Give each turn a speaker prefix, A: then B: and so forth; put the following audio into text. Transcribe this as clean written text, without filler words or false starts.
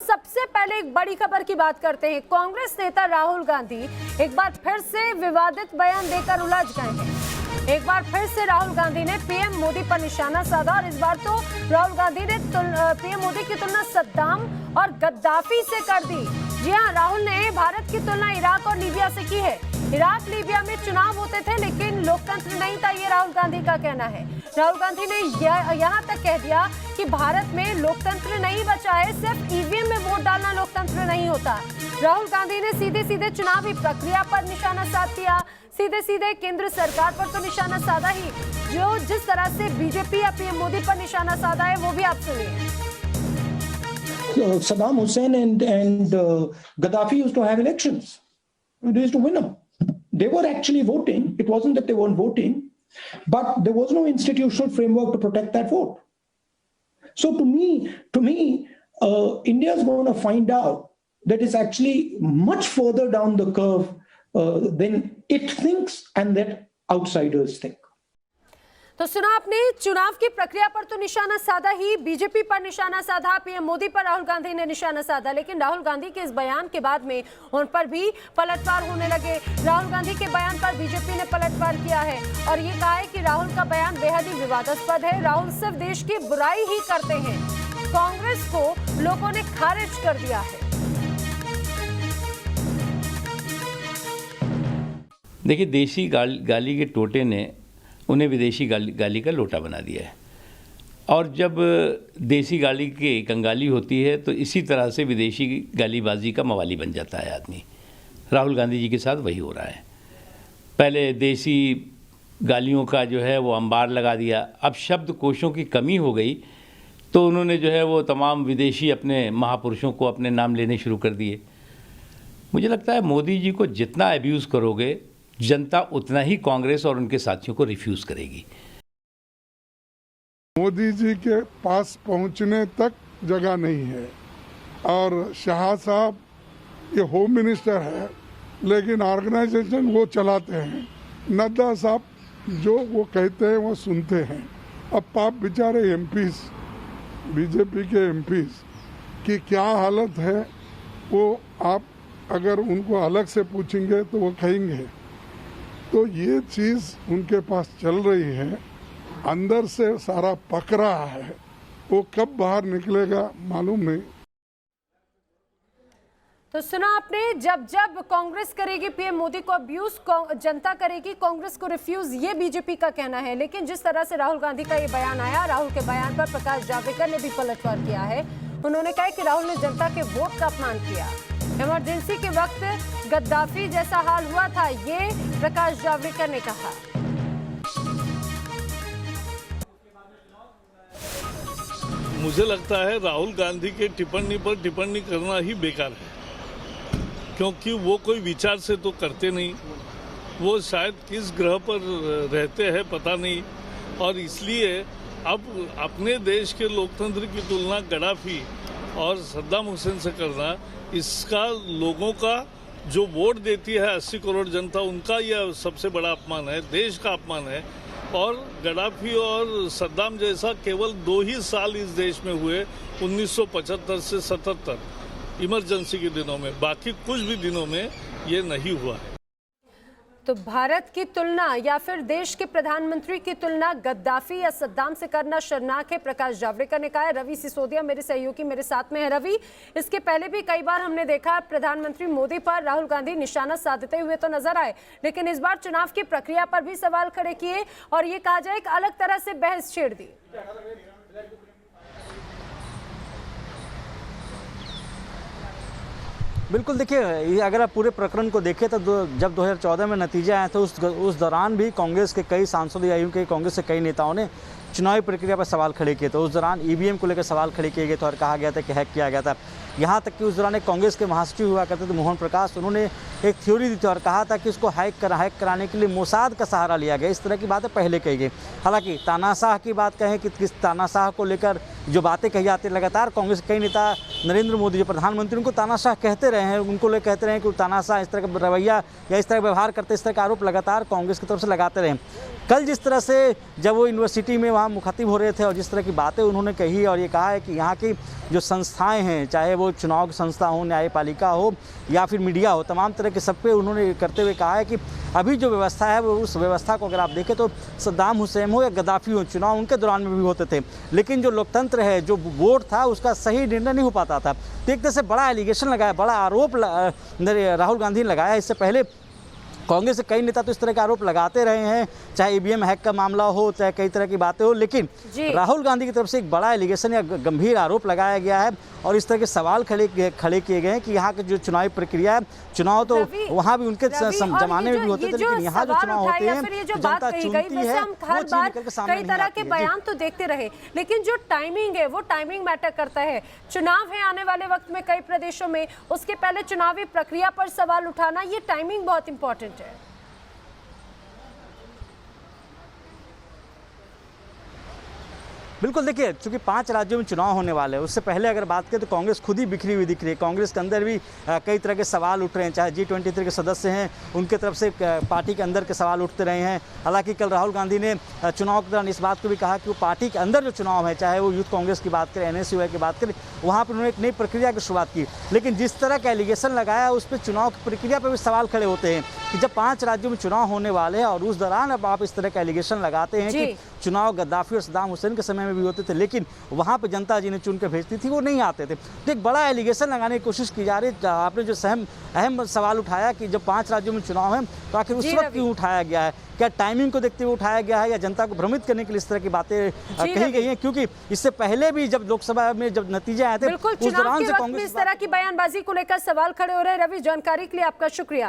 A: सबसे पहले एक बड़ी खबर की बात करते हैं। कांग्रेस नेता राहुल गांधी एक बार फिर से विवादित बयान देकर उलझ गए हैं। एक बार फिर से राहुल गांधी ने पीएम मोदी पर निशाना साधा और इस बार तो राहुल गांधी ने पीएम मोदी की तुलना सद्दाम और गद्दाफी से कर दी। जी हां, राहुल ने भारत की तुलना इराक और लीबिया से की है। इराक लीबिया में चुनाव होते थे लेकिन लोकतंत्र नहीं था, ये राहुल गांधी का कहना है। राहुल गांधी ने यहां तक कह दिया कि भारत में लोकतंत्र नहीं बचा है, सिर्फ ईवीएम में वोट डालना लोकतंत्र नहीं होता। राहुल गांधी ने सीधे सीधे चुनावी प्रक्रिया पर निशाना साध दिया, सीधे सीधे केंद्र सरकार पर तो निशाना साधा ही, जो जिस तरह से बीजेपी या पीएम मोदी पर निशाना साधा है वो भी आप सुनिए।
B: Saddam Hussein and Gaddafi used to have elections. They used to win them. They were actually voting. It wasn't that they weren't voting, but there was no institutional framework to protect that vote. So to me, India is going to find out that it's actually much further down the curve than it thinks and that outsiders think.
A: तो सुना आपने, चुनाव की प्रक्रिया पर तो निशाना साधा ही, बीजेपी पर निशाना साधा, पीएम मोदी पर राहुल गांधी ने निशाना साधा, लेकिन राहुल गांधी के इस बयान के बाद में उन पर भी पलटवार होने लगे। राहुल गांधी के बयान पर बीजेपी ने पलटवार किया है और ये कहा है कि राहुल का बयान बेहद ही विवादास्पद है। राहुल सिर्फ देश की बुराई ही करते हैं। कांग्रेस को लोगों ने खारिज कर दिया है।
C: देखिए, देशी गाली के टोटे ने उन्हें विदेशी गाली का लोटा बना दिया है, और जब देसी गाली की कंगाली होती है तो इसी तरह से विदेशी गालीबाजी का मवाली बन जाता है आदमी। राहुल गांधी जी के साथ वही हो रहा है। पहले देसी गालियों का जो है वो अंबार लगा दिया, अब शब्दकोशों की कमी हो गई तो उन्होंने जो है वो तमाम विदेशी अपने महापुरुषों को अपने नाम लेने शुरू कर दिए। मुझे लगता है मोदी जी को जितना अब्यूज़ करोगे, जनता उतना ही कांग्रेस और उनके साथियों को रिफ्यूज करेगी।
D: मोदी जी के पास पहुंचने तक जगह नहीं है, और शाह साहब ये होम मिनिस्टर है लेकिन ऑर्गेनाइजेशन वो चलाते हैं। नड्डा साहब जो वो कहते हैं वो सुनते हैं। अब पाप बेचारे एमपीज, बीजेपी के एमपीज की क्या हालत है वो आप अगर उनको अलग से पूछेंगे तो वो कहेंगे। तो ये चीज़ उनके पास चल रही है, अंदर से सारा पक रहा है, वो कब बाहर निकलेगा मालूम नहीं।
A: तो सुना आपने, जब जब कांग्रेस करेगी पीएम मोदी को अब्यूज, जनता करेगी कांग्रेस को रिफ्यूज, ये बीजेपी का कहना है। लेकिन जिस तरह से राहुल गांधी का ये बयान आया, राहुल के बयान पर प्रकाश जावड़ेकर ने भी पलटवार किया है। उन्होंने कहा कि राहुल ने जनता के वोट का अपमान किया। इमरजेंसी के वक्त गद्दाफी जैसा हाल हुआ था, ये प्रकाश जावड़ेकर ने कहा।
E: मुझे लगता है राहुल गांधी के टिप्पणी पर टिप्पणी करना ही बेकार है, क्योंकि वो कोई विचार से तो करते नहीं। वो शायद किस ग्रह पर रहते हैं पता नहीं, और इसलिए अब अपने देश के लोकतंत्र की तुलना गद्दाफी और सद्दाम हुसैन से करना, इसका लोगों का जो वोट देती है 80 करोड़ जनता, उनका यह सबसे बड़ा अपमान है, देश का अपमान है। और गद्दाफी और सद्दाम जैसा केवल 2 ही साल इस देश में हुए, 1975 से 77 इमरजेंसी के दिनों में, बाकी कुछ भी दिनों में ये नहीं हुआ है।
A: तो भारत की तुलना या फिर देश के प्रधानमंत्री की तुलना गद्दाफी या सद्दाम से करना शर्मनाक है, प्रकाश जावड़ेकर ने कहा है। रवि सिसोदिया मेरे सहयोगी मेरे साथ में है। रवि, इसके पहले भी कई बार हमने देखा प्रधानमंत्री मोदी पर राहुल गांधी निशाना साधते हुए तो नजर आए, लेकिन इस बार चुनाव की प्रक्रिया पर भी सवाल खड़े किए और ये कहा जाए एक अलग तरह से बहस छेड़ दी।
F: बिल्कुल, देखिए अगर आप पूरे प्रकरण को देखें तो जब 2014 में नतीजे आए थे उस दौरान भी कांग्रेस के कई सांसदों या यूं के कांग्रेस के कई नेताओं ने चुनावी प्रक्रिया पर सवाल खड़े किए थे। उस दौरान ईवीएम को लेकर सवाल खड़े किए गए थे और कहा गया था कि हैक किया गया था। यहाँ तक कि उस दौरान एक कांग्रेस के महासचिव हुआ करते थे मोहन प्रकाश, उन्होंने एक थ्योरी दी थी और कहा था कि इसको हैक कराने के लिए मोसाद का सहारा लिया गया। इस तरह की बातें पहले कही गई। हालांकि तानाशाह की बात कहें कि किस तानाशाह को लेकर जो बातें कही जाती, लगातार कांग्रेस के कई नेता नरेंद्र मोदी जो प्रधानमंत्री उनको तानाशाह कहते रहे हैं, उनको ले कहते रहे हैं कि तानाशाह इस तरह का रवैया या इस तरह का व्यवहार करते, इस तरह का आरोप लगातार कांग्रेस की तरफ से लगाते रहे। कल जिस तरह से जब वो यूनिवर्सिटी में वहाँ मुखातिब हो रहे थे और जिस तरह की बातें उन्होंने कही और ये कहा है कि यहाँ की जो संस्थाएं हैं, चाहे वो वो चुनाव की संस्था हो, न्यायपालिका हो या फिर मीडिया हो, तमाम तरह के सब पे उन्होंने करते हुए कहा है कि अभी जो व्यवस्था है वो उस व्यवस्था को अगर आप देखें तो सद्दाम हुसैन हो या गद्दाफी हो, चुनाव उनके दौरान में भी होते थे, लेकिन जो लोकतंत्र है, जो वोट था, उसका सही निर्णय नहीं हो पाता था। तो एक तरह से बड़ा एलिगेशन लगाया, बड़ा आरोप राहुल गांधी ने लगाया। इससे पहले कांग्रेस के कई नेता तो इस तरह के आरोप लगाते रहे हैं, चाहे ईवीएम हैक का मामला हो, चाहे कई तरह की बातें हो, लेकिन राहुल गांधी की तरफ से एक बड़ा एलिगेशन या गंभीर आरोप लगाया गया है और इस तरह के सवाल खड़े किए गए हैं कि यहाँ की जो चुनावी प्रक्रिया है, चुनाव तो वहाँ भी उनके जमाने में भी होते थे, लेकिन यहाँ जो चुनाव होते हैं जनता चुनती है, वो चीज निकल के सामने नहीं आती है।
A: बयान तो देखते रहे, लेकिन जो टाइमिंग है वो टाइमिंग मैटर करता है। चुनाव है आने वाले वक्त में कई प्रदेशों में, उसके पहले चुनावी प्रक्रिया पर सवाल उठाना, ये टाइमिंग बहुत इंपॉर्टेंट है।
F: बिल्कुल, देखिए चूंकि 5 राज्यों में चुनाव होने वाले हैं, उससे पहले अगर बात करें तो कांग्रेस खुद ही बिखरी हुई दिख रही है। कांग्रेस के अंदर भी कई तरह के सवाल उठ रहे हैं, चाहे G23 के सदस्य हैं, उनके तरफ से पार्टी के अंदर के सवाल उठते रहे हैं। हालांकि कल राहुल गांधी ने चुनाव के दौरान इस बात को भी कहा कि वो पार्टी के अंदर जो चुनाव है, चाहे वो यूथ कांग्रेस की बात करें, NSUI की बात करें, वहाँ पर उन्होंने एक नई प्रक्रिया की शुरुआत की। लेकिन जिस तरह का एलिगेशन लगाया, उस पर चुनाव की प्रक्रिया पर भी सवाल खड़े होते हैं कि जब 5 राज्यों में चुनाव होने वाले हैं और उस दौरान अब आप इस तरह का एलिगेशन लगाते हैं कि चुनाव गद्दाफी और सद्दाम हुसैन के समय में भी होते थे, लेकिन वहाँ पे जनता जिन्हें चुन के भेजती थी वो नहीं आते थे। तो एक बड़ा एलिगेशन लगाने की कोशिश की जा रही है। आपने जो अहम सवाल उठाया कि जब 5 राज्यों में चुनाव है तो आखिर उस वक्त क्यों उठाया गया है, क्या टाइमिंग को देखते हुए उठाया गया है या जनता को भ्रमित करने के लिए इस तरह की बातें कही गई हैं? क्योंकि इससे पहले भी जब लोकसभा में जब नतीजे आए थे, उस दौरान से कांग्रेस
A: इस तरह की बयानबाजी को लेकर सवाल खड़े हो रहे हैं। रवि, जानकारी के लिए आपका शुक्रिया।